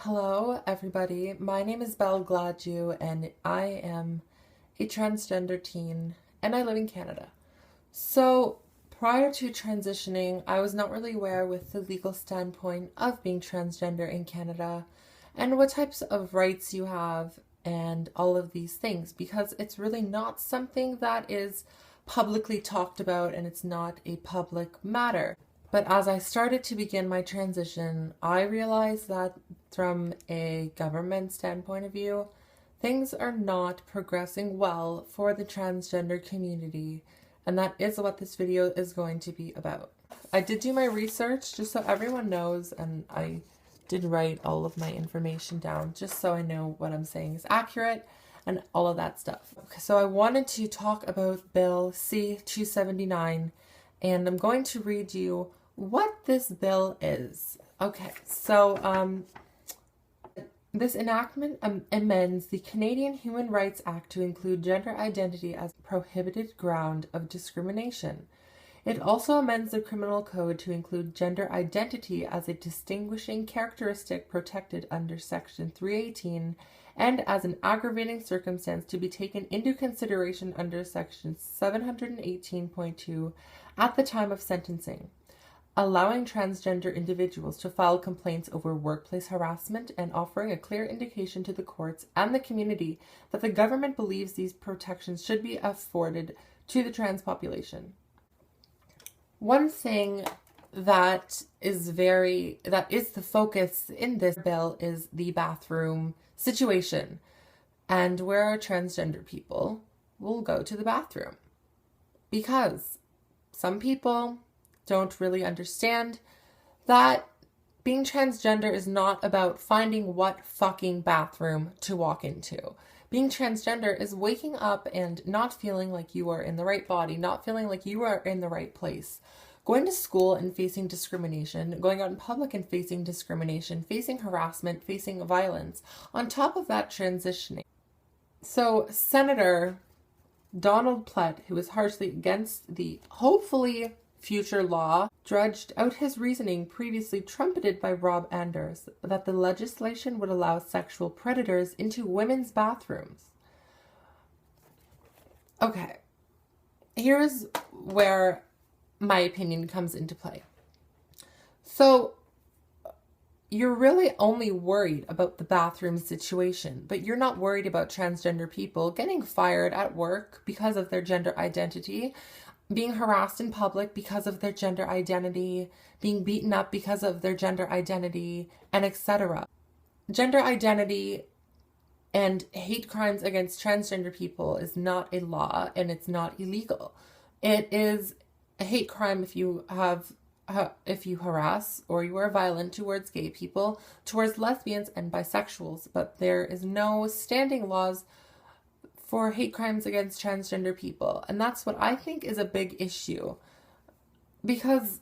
Hello, everybody. My name is Belle Gladue, and I am a transgender teen, and I live in Canada. So, prior to transitioning, I was not really aware with the legal standpoint of being transgender in Canada and what types of rights you have and all of these things, because it's really not something that is publicly talked about and it's not a public matter. But as I started to begin my transition, I realized that from a government standpoint of view, things are not progressing well for the transgender community, and that is what this video is going to be about. I did do my research just so everyone knows, and I did write all of my information down just so I know what I'm saying is accurate and all of that stuff. So I wanted to talk about Bill C-279, and I'm going to read you what this bill is. Okay, so this enactment amends the Canadian Human Rights Act to include gender identity as a prohibited ground of discrimination. It also amends the Criminal Code to include gender identity as a distinguishing characteristic protected under Section 318 and as an aggravating circumstance to be taken into consideration under Section 718.2 at the time of sentencing, allowing transgender individuals to file complaints over workplace harassment and offering a clear indication to the courts and the community that the government believes these protections should be afforded to the trans population. One thing that is the focus in this bill is the bathroom situation and where transgender people will go to the bathroom, because some people don't really understand that being transgender is not about finding what fucking bathroom to walk into. Being transgender is waking up and not feeling like you are in the right body, not feeling like you are in the right place, going to school and facing discrimination, going out in public and facing discrimination, facing harassment, facing violence. On top of that, transitioning. So Senator Donald Plett, who is harshly against the hopefully future law, drudged out his reasoning previously trumpeted by Rob Anders that the legislation would allow sexual predators into women's bathrooms. Okay, here's where my opinion comes into play. So, you're really only worried about the bathroom situation, but you're not worried about transgender people getting fired at work because of their gender identity, being harassed in public because of their gender identity, being beaten up because of their gender identity, and etc. Gender identity and hate crimes against transgender people is not a law, and it's not illegal. It is a hate crime if you harass or you are violent towards gay people, towards lesbians and bisexuals, but there is no standing laws for hate crimes against transgender people. And that's what I think is a big issue, because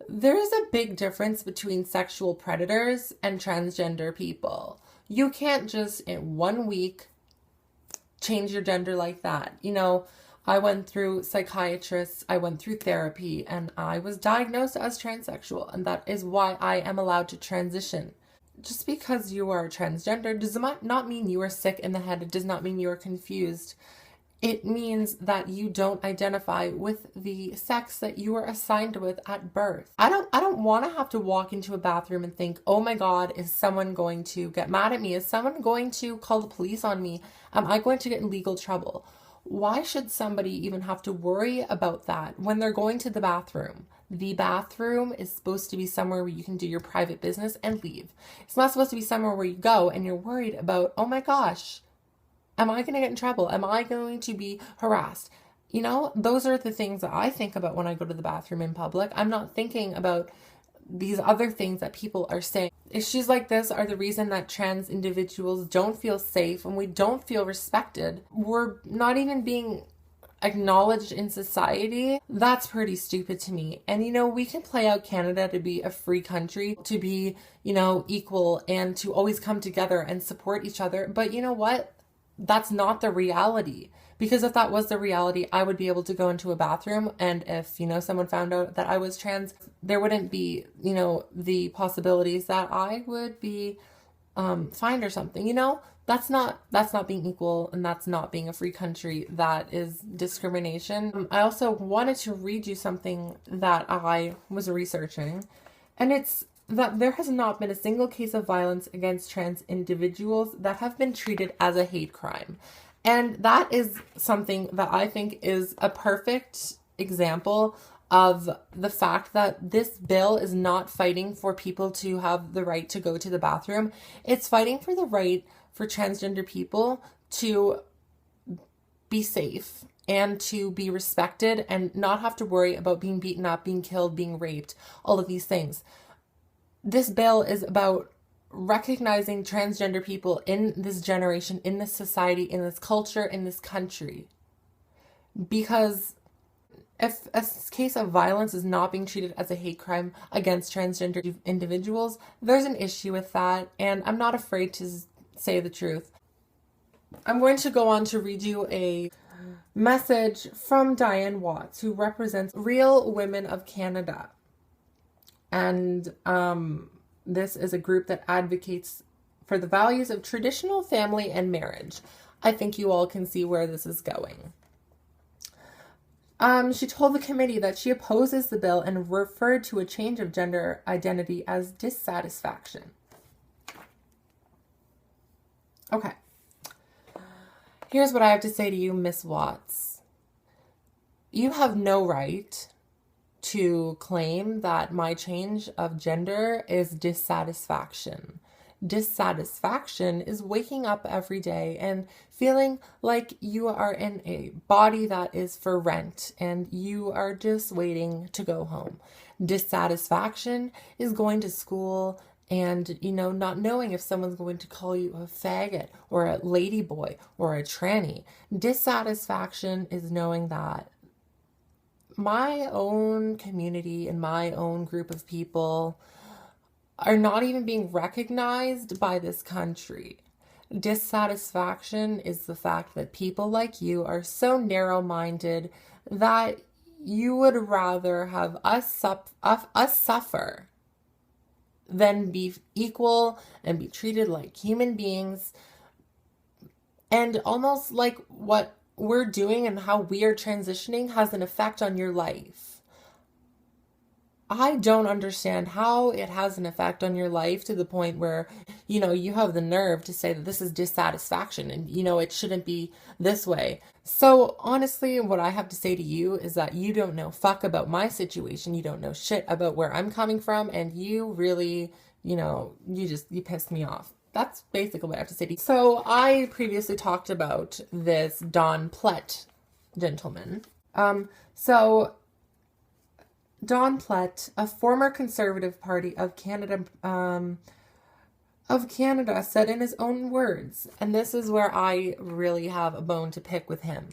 there is a big difference between sexual predators and transgender people. You can't just in 1 week change your gender like that. You know, I went through psychiatrists, I went through therapy, and I was diagnosed as transsexual, and that is why I am allowed to transition. Just because you are transgender does not mean you are sick in the head. It does not mean you are confused. It means that you don't identify with the sex that you were assigned with at birth. I don't want to have to walk into a bathroom and think, oh my God, is someone going to get mad at me? Is someone going to call the police on me? Am I going to get in legal trouble? Why should somebody even have to worry about that when they're going to the bathroom? The bathroom is supposed to be somewhere where you can do your private business and leave. It's not supposed to be somewhere where you go and you're worried about, oh my gosh, am I going to get in trouble? Am I going to be harassed? You know, those are the things that I think about when I go to the bathroom in public. I'm not thinking about these other things that people are saying. Issues like this are the reason that trans individuals don't feel safe and we don't feel respected. We're not even being acknowledged in society. That's pretty stupid to me. And you know, we can play out Canada to be a free country, to be, you know, equal and to always come together and support each other. But you know what? That's not the reality. Because if that was the reality, I would be able to go into a bathroom, and if, you know, someone found out that I was trans, there wouldn't be, you know, the possibilities that I would be fined or something. That's not being equal, and that's not being a free country. That is discrimination. I also wanted to read you something that I was researching, and it's that there has not been a single case of violence against trans individuals that have been treated as a hate crime. And that is something that I think is a perfect example of the fact that this bill is not fighting for people to have the right to go to the bathroom. It's fighting for the right for transgender people to be safe and to be respected and not have to worry about being beaten up, being killed, being raped, all of these things. This bill is about recognizing transgender people in this generation, in this society, in this culture, in this country. Because if a case of violence is not being treated as a hate crime against transgender individuals, there's an issue with that, and I'm not afraid to say the truth. I'm going to go on to read you a message from Diane Watts, who represents Real Women of Canada. And this is a group that advocates for the values of traditional family and marriage. I think you all can see where this is going. She told the committee that she opposes the bill and referred to a change of gender identity as dissatisfaction. Okay. Here's what I have to say to you, Miss Watts. You have no right to claim that my change of gender is dissatisfaction. Dissatisfaction is waking up every day and feeling like you are in a body that is for rent and you are just waiting to go home. Dissatisfaction is going to school and, not knowing if someone's going to call you a faggot or a ladyboy or a tranny. Dissatisfaction is knowing that my own community and my own group of people are not even being recognized by this country. Dissatisfaction is the fact that people like you are so narrow-minded that you would rather have us suffer than be equal and be treated like human beings. And almost like what we're doing and how we are transitioning has an effect on your life. I don't understand how it has an effect on your life to the point where, you have the nerve to say that this is dissatisfaction and, it shouldn't be this way. So honestly, what I have to say to you is that you don't know fuck about my situation. You don't know shit about where I'm coming from. And you really, you pissed me off. That's basically what I have to say to you. So I previously talked about this Don Plett gentleman. So Don Plett, a former Conservative Party of Canada, said in his own words, and this is where I really have a bone to pick with him.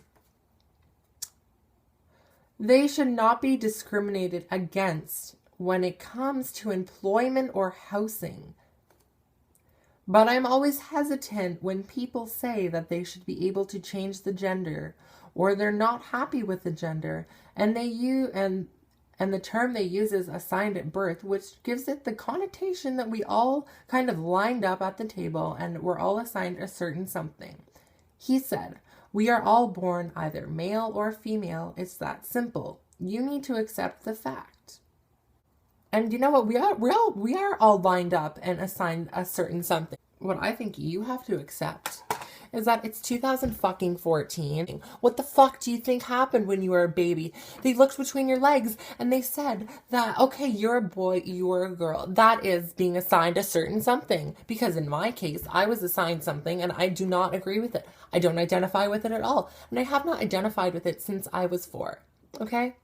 They should not be discriminated against when it comes to employment or housing. But I'm always hesitant when people say that they should be able to change the gender or they're not happy with the gender and the term they use is assigned at birth, which gives it the connotation that we all kind of lined up at the table and we're all assigned a certain something. He said, "We are all born either male or female. It's that simple. You need to accept the fact." And you know what? We are all lined up and assigned a certain something. What I think you have to accept is that it's 2014. What the fuck do you think happened when you were a baby? They looked between your legs and they said that, okay, you're a boy, you're a girl. That is being assigned a certain something. Because in my case, I was assigned something and I do not agree with it. I don't identify with it at all. And I have not identified with it since I was 4. Okay?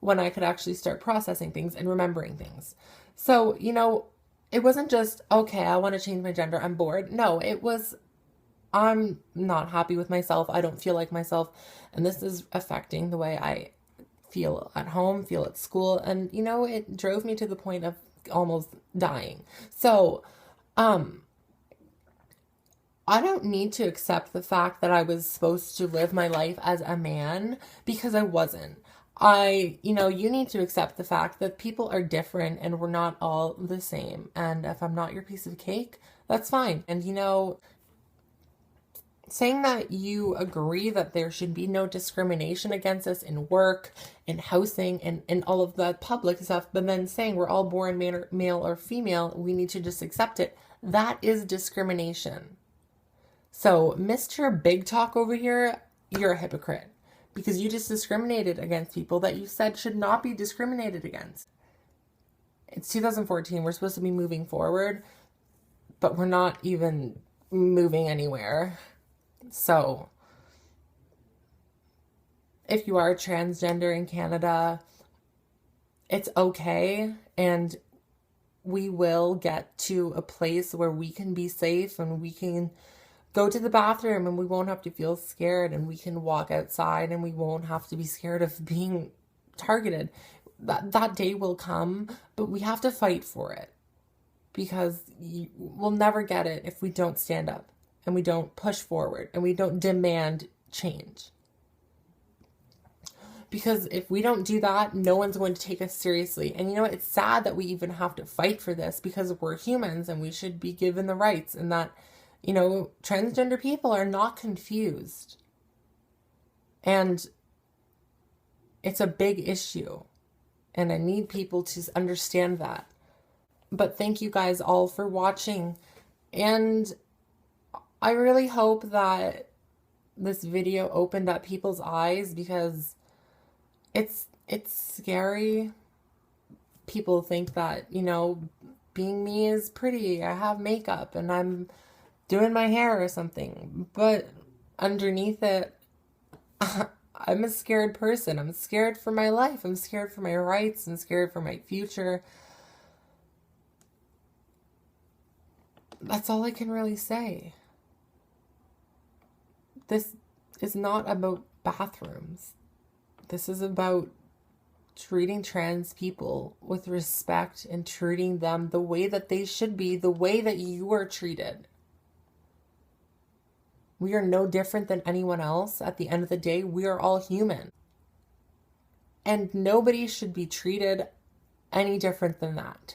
When I could actually start processing things and remembering things. So, it wasn't just, okay, I want to change my gender, I'm bored. No, it was, I'm not happy with myself. I don't feel like myself. And this is affecting the way I feel at home, feel at school. And, it drove me to the point of almost dying. So, I don't need to accept the fact that I was supposed to live my life as a man because I wasn't. you need to accept the fact that people are different and we're not all the same. And if I'm not your piece of cake, that's fine. And, saying that you agree that there should be no discrimination against us in work, in housing, and in all of the public stuff, but then saying we're all born male or female, we need to just accept it. That is discrimination. So, Mr. Big Talk over here, you're a hypocrite because you just discriminated against people that you said should not be discriminated against. It's 2014. We're supposed to be moving forward, but we're not even moving anywhere. So, if you are transgender in Canada, it's okay, and we will get to a place where we can be safe and we can go to the bathroom and we won't have to feel scared, and we can walk outside and we won't have to be scared of being targeted. That day will come, but we have to fight for it because we'll never get it if we don't stand up and we don't push forward and we don't demand change. Because if we don't do that, no one's going to take us seriously. And it's sad that we even have to fight for this because we're humans and we should be given the rights, and that, transgender people are not confused. And it's a big issue. And I need people to understand that. But thank you guys all for watching. And I really hope that this video opened up people's eyes, because it's scary. People think that, being me is pretty. I have makeup and I'm doing my hair or something. But underneath it, I'm a scared person. I'm scared for my life. I'm scared for my rights. I'm scared for my future. That's all I can really say. This is not about bathrooms. This is about treating trans people with respect and treating them the way that they should be, the way that you are treated. We are no different than anyone else. At the end of the day, we are all human. And nobody should be treated any different than that.